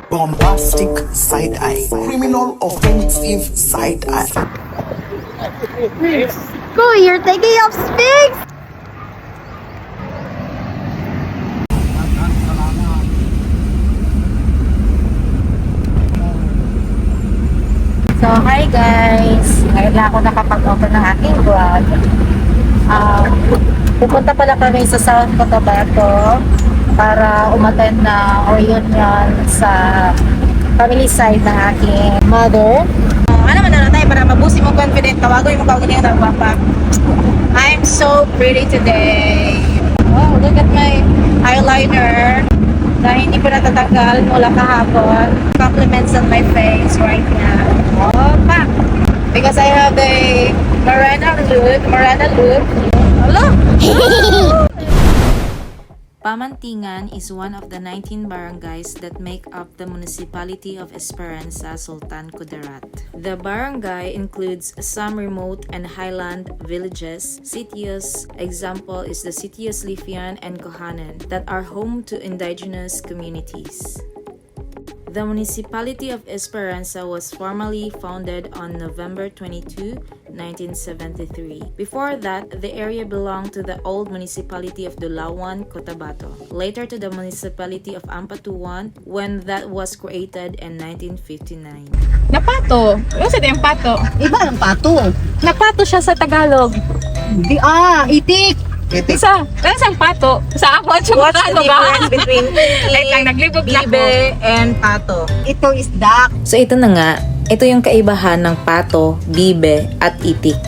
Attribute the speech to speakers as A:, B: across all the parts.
A: Bombastic side eye, criminal offensive side eye.
B: Go, you're taking up space! So, hi guys! Ngayon lang ako nakapag-open ng aking vlog. Pupunta pala kami sa South Cotabato para umattend na reunion sa family side ng aking mother. Ano man na tayo para mabusi mo confident, tawagoy mo kawagin yung nagpapa. I'm so pretty today. Oh, look at my eyeliner. Dahil hindi ko natatanggal mula kahapon. Compliments on my face right now. Oh, pa! Because I have a Morena look. Hello? Pamantingan is one of the 19 barangays that make up the municipality of Esperanza, Sultan Kudarat. The barangay includes some remote and highland villages, sitios, example is the sitios Lifian and Kohanan, that are home to indigenous communities. The municipality of Esperanza was formally founded on November 22, 1973. Before that, the area belonged to the old municipality of Dulawan, Cotabato, later to the municipality of Ampatuan when that was created in 1959.
C: Napato. Ano sa yung pato?
B: Iba ang pato.
C: Napato siya sa Tagalog.
B: Itik!
C: Isa, ang pato. Sa ako at
D: What's the difference between
C: Ay, lang, naglibog na ako.
D: bibe and pato?
B: Ito is duck.
E: So ito na nga, ito yung kaibahan ng pato, bibe, at itik.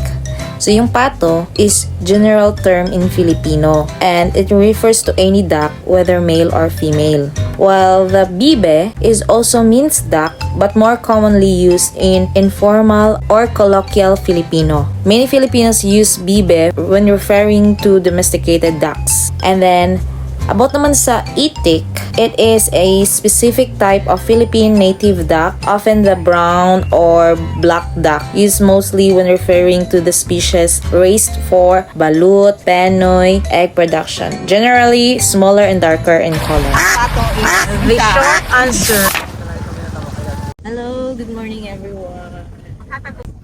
E: So yung pato is general term in Filipino and it refers to any duck whether male or female. While the bibe is also means duck but more commonly used in informal or colloquial Filipino. Many Filipinos use bibe when referring to domesticated ducks. And then about naman sa itik, it is a specific type of Philippine native duck, often the brown or black duck, used mostly when referring to the species raised for balut, penoy, egg production. Generally, smaller and darker in color.
D: The short answer.
E: Hello, good morning everyone.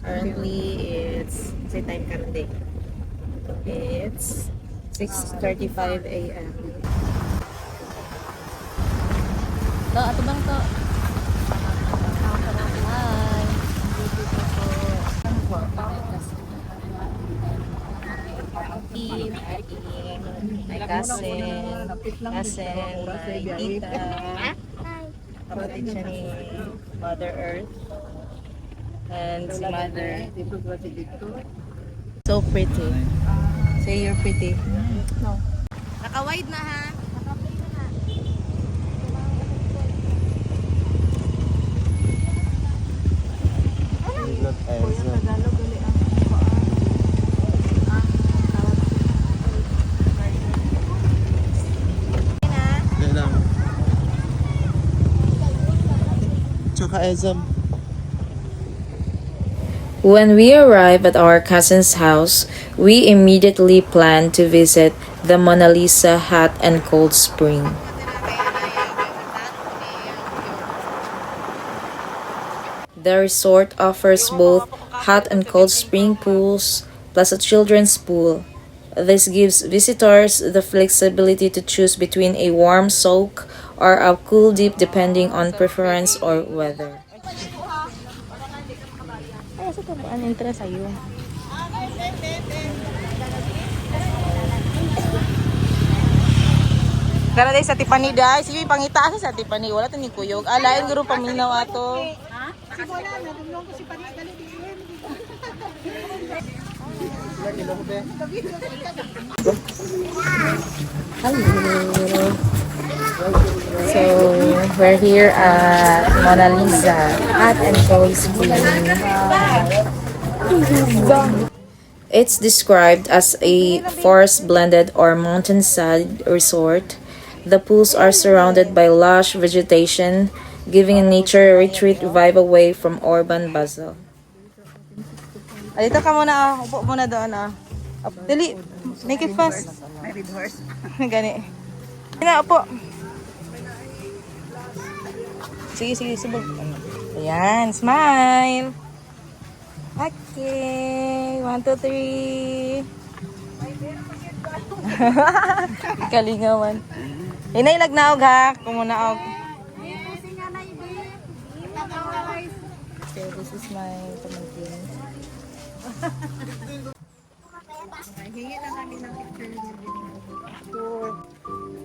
E: Currently, it's time currently. It's 6:35 a.m. To, ato bang to? Hi. My cousin, my tita, kapatid siya ni Mother Earth, and si Mother. So pretty. Say you're pretty. No. Naka-wide na ha. When we arrive at our cousin's house, we immediately plan to visit the Mona Lisa Hot and Cold Spring. The resort offers both hot and cold spring pools plus a children's pool. This gives visitors the flexibility to choose between a warm soak or a cool dip depending on preference or weather.
C: Ay, sa ito po, ang interest sa'yo.
D: Gara day sa Tiffany day. Sige pangitaas sa Tiffany. Wala tani kuyog. Alain guro paminaw ato.
E: So, we're here at Mona Lisa Hot and Cold Spring. It's described as a forest-blended or mountainside resort. The pools are surrounded by lush vegetation, giving a nature retreat vibe away from urban bustle.
D: Dito ka muna. Upo muna doon. Dali. Make it fast. Gani. Nga, upo. Sige, sige, subog. Ayan, smile. Okay. 1, 2, 3. Kalingawan. Inay lagnaog ha. Kumunaog. So, this is my pamangkin.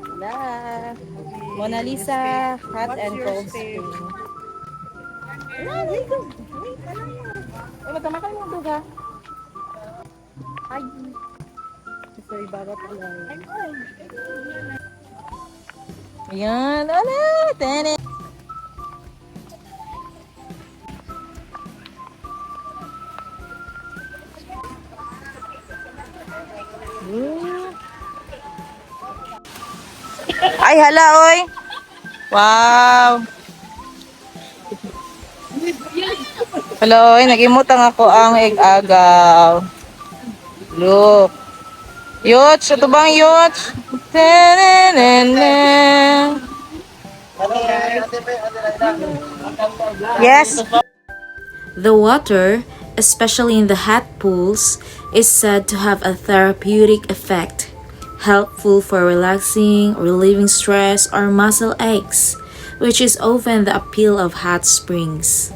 D: Wala. Mona Lisa, hot and cold spring. Ay, matama kayo ng duga. Ay. Sorry, baga pala. Ayan, ala, tene. Ay, hala, oy. Wow. Hello, oy, nagimutang ako ang egg-agaw. Look. Yots, ito bang yots? Yes.
B: The water, especially in the hot pools, is said to have a therapeutic effect, helpful for relaxing, relieving stress, or muscle aches, which is often the appeal of hot springs.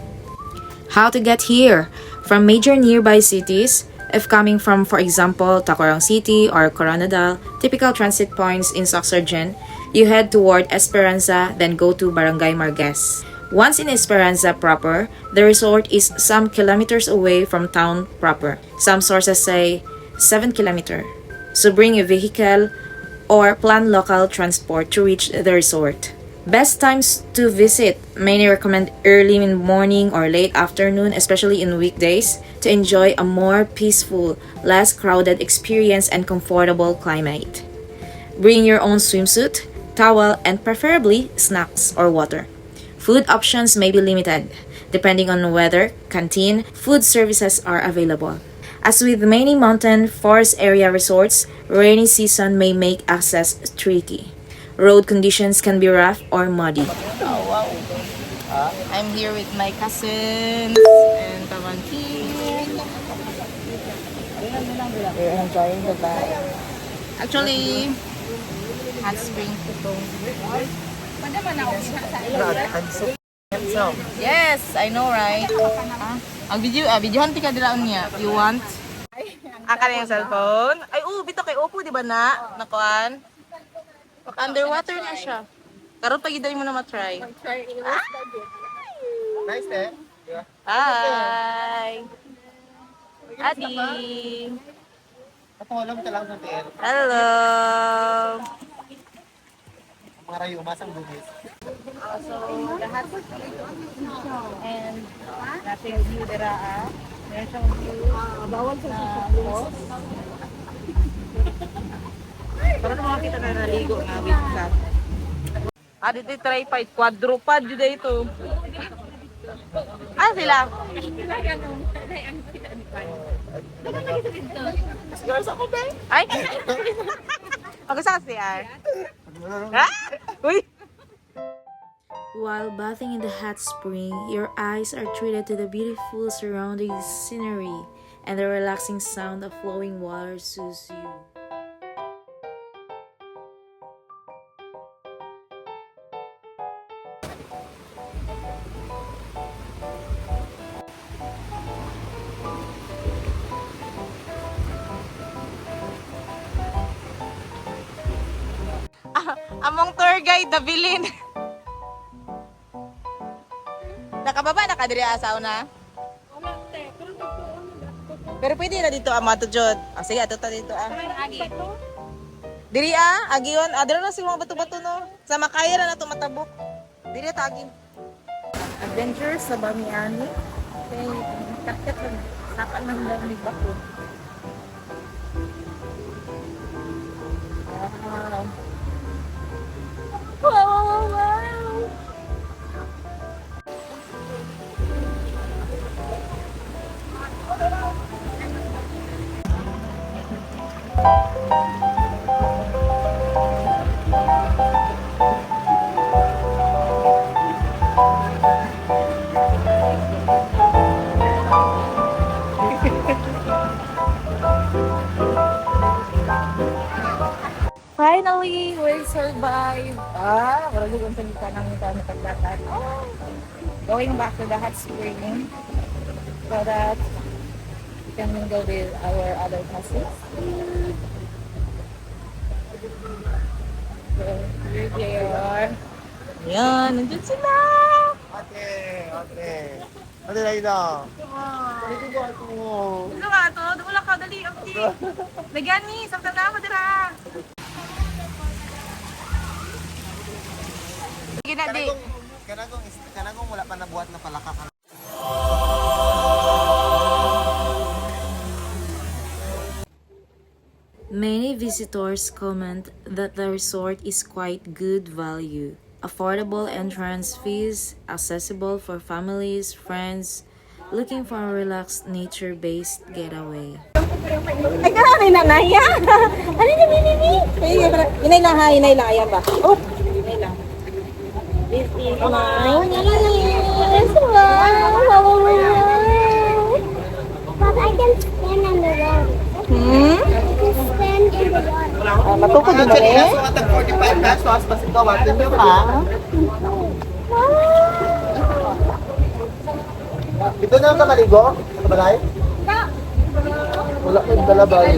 B: How to get here? From major nearby cities, if coming from, for example, Tacurong City or Coronadal, typical transit points in Soxargen, you head toward Esperanza, then go to Barangay Marquez. Once in Esperanza proper, the resort is some kilometers away from town proper. Some sources say 7 kilometers. So bring a vehicle or plan local transport to reach the resort. Best times to visit. Many recommend early in the morning or late afternoon, especially in weekdays, to enjoy a more peaceful, less crowded experience and comfortable climate. Bring your own swimsuit, towel, and preferably snacks or water. Food options may be limited. Depending on the weather, canteen, food services are available. As with many mountain forest area resorts, rainy season may make access tricky. Road conditions can be rough or muddy.
D: Oh, wow. I'm here with my cousins and pamangkin. We're enjoying the vibe. Actually, hot spring to Yes, I know, right? Ang videohan ti ka dila niya. You want? Aka na yung cellphone. Ay, bito kay Oppo, di ba na? Nakuan? Underwater na siya. Karon pagiday mo na matry.
A: Nice, eh?
D: Hi! Adi!
A: Papawalam ka lang sa tiyan.
D: Hello!
A: Mga rayo, masang bugis.
D: So, lahat and natin view dira meron siyang view bawal sa falls. Para naman kita na naligo na with cat. Dito tripod, quadrupod yun dito. Sila? Girls ako ba? Ay! Pag-usap siya. Uy!
B: While bathing in the hot spring, your eyes are treated to the beautiful surrounding scenery, and the relaxing sound of flowing water soothes you.
D: Among tour guide, nabilin. Nakababa na ka diri asaw na? Pero pwede na dito matujod. Sige, ato ta dito Diri agion, adira na si mga bato-bato no. Sa makaya na to matabok. Diri ta agi. Adventure sa Bamiani. Okay, kakit lang. Saka lang daw ni Bato. Wow.
C: survive. Wala yung salita ng ito na pagdatan. Going back to the hot spring so that we can mingle with our other cousins. So, here they are.
D: Yan, nandun sila.
A: Ate. Ate na ito.
D: Ano nga to? Wala ka, dali. Lagyan ni, sakta na ako dira. Sige na, di.
A: Kanagong wala pa nabuhat na palaka ka.
B: Many visitors comment that the resort is quite good value. Affordable entrance fees, accessible for families, friends, looking for a relaxed nature-based getaway.
C: Ay, karami na naya. Ano na minimi? Inay lang ha, inay lang. Ayan ba? Oh, inay lang. This is my niece. Wow.
F: But I can stand on the road. I can stand in the water.
C: Matukod din ba eh?
A: So, at 45 pesos, basta ito, watin nyo ka. Dito na ka maligo? Ano ba tayo? Wala kang dalabay.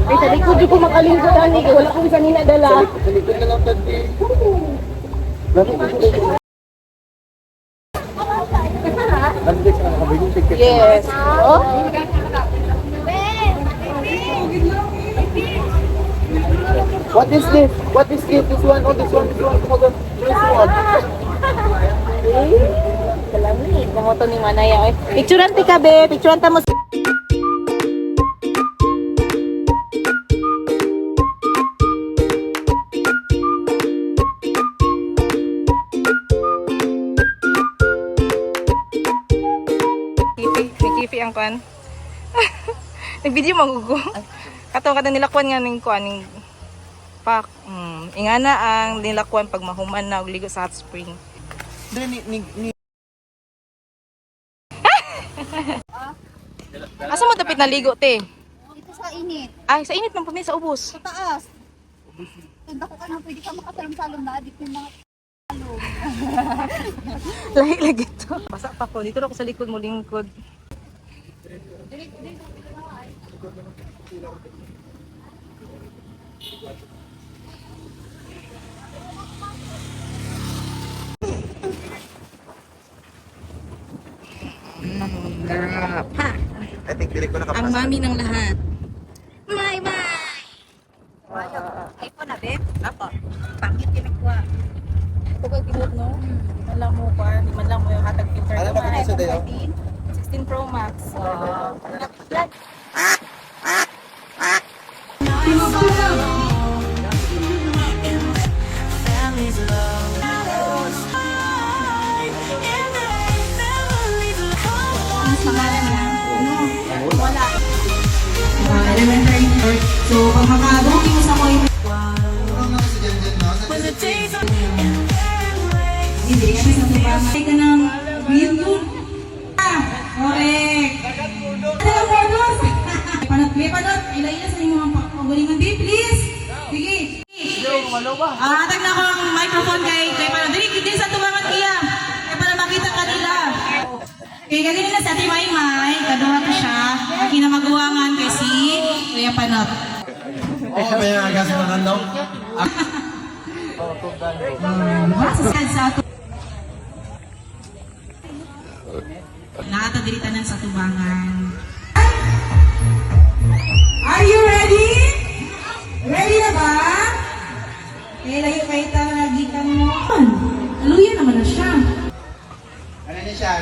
C: Ay, sa likod ko makalingkod ani. Wala kong isa nila dala.
A: Sa likod na lang tadi.
C: Yes. Oh?
A: What is this? What is this? This one, oh, this one, this one. Hold on. This one.
C: Kalami. Kamoto ni Manaya. Picturean ti ka, be. Picturean ta mo.
D: Kifi ang kwan. Nag-video magugo. Kato kada nilakwan nga ning kwan ning pak. Ingana ang nilakwan pag mahuman na og ligo sa hot spring. Asa mo tapit naligo te?
F: Ito sa init.
D: Ay, sa init ng pumi sa ubos.
F: Sa taas. Tunda ko ka na pwede ka makasalam-salam na adik yung mga
D: Lahi lagi to. Basa pa ko. Dito na ako sa likod mo lingkod.
A: I think dili ko
D: Ang
A: nakapasa.
D: mami ng lahat.
C: iPhone na, be.
D: Apa?
C: Pangit kinikuha.
D: Ito ka kinot no? Malang mo pa. Di man lang mo yung hatag filter.
A: Ano ba kung sa dayo?
D: 16 Pro Max.
G: Elementary church. So, pag makadungin mo sa ko yung hindi kasi sa tubangan. Ay ka ng green food. Correct. Ano ang photos? May panot. Ilaila sa inyo mga pagalingan. Babe, please. Sige. Atag na ko ang microphone kay Panot. Dili sa tubangan kaya. Kaya para makita ka nila. Okay, gagawin na sa Ate Maymay. Kaduha ko siya. Kinamaguwangan kay si Kuya Panot.
A: Oh, may agas mo na daw.
G: Sa ato. Nakatadilitanan sa tubangan. Are you ready? Ready na ba? Eh, layo kayo talagitan mo. Luya naman na siya.
A: Ano niya siya?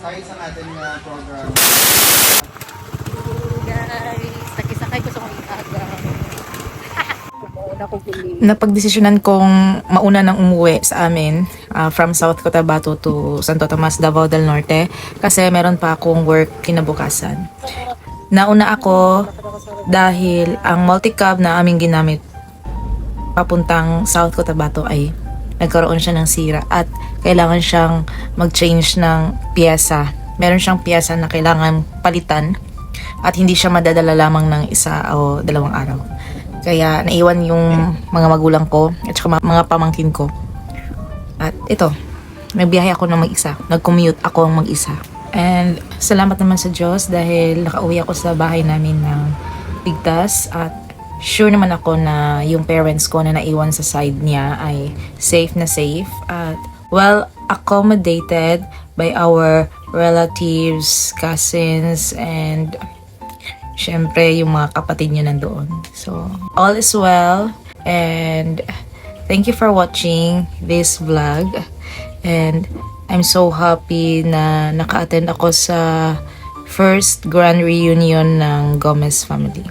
A: Sakit sa ating program.
C: Guys, nakisakay ko sa mga aga.
E: Napagdesisyonan kong mauna nang umuwi sa amin from South Cotabato to Santo Tomas, Davao del Norte kasi meron pa akong work kinabukasan. Nauna ako dahil ang multi-cab na aming ginamit papuntang South Cotabato ay nagkaroon siya ng sira at kailangan siyang mag-change ng piyesa. Meron siyang piyesa na kailangan palitan at hindi siya madadala lamang ng 1 o 2 araw. Kaya naiwan yung mga magulang ko at saka mga pamangkin ko. At ito, nagbiyahe ako ng mag-isa. Nag-commute ako ng mag-isa. And salamat naman sa Diyos dahil nakauwi ako sa bahay namin ng ligtas at sure naman ako na yung parents ko na naiwan sa side niya ay safe na safe at well accommodated by our relatives, cousins, and syempre yung mga kapatid niya nandoon. So, all is well and thank you for watching this vlog and I'm so happy na naka-attend ako sa first grand reunion ng Gomez family.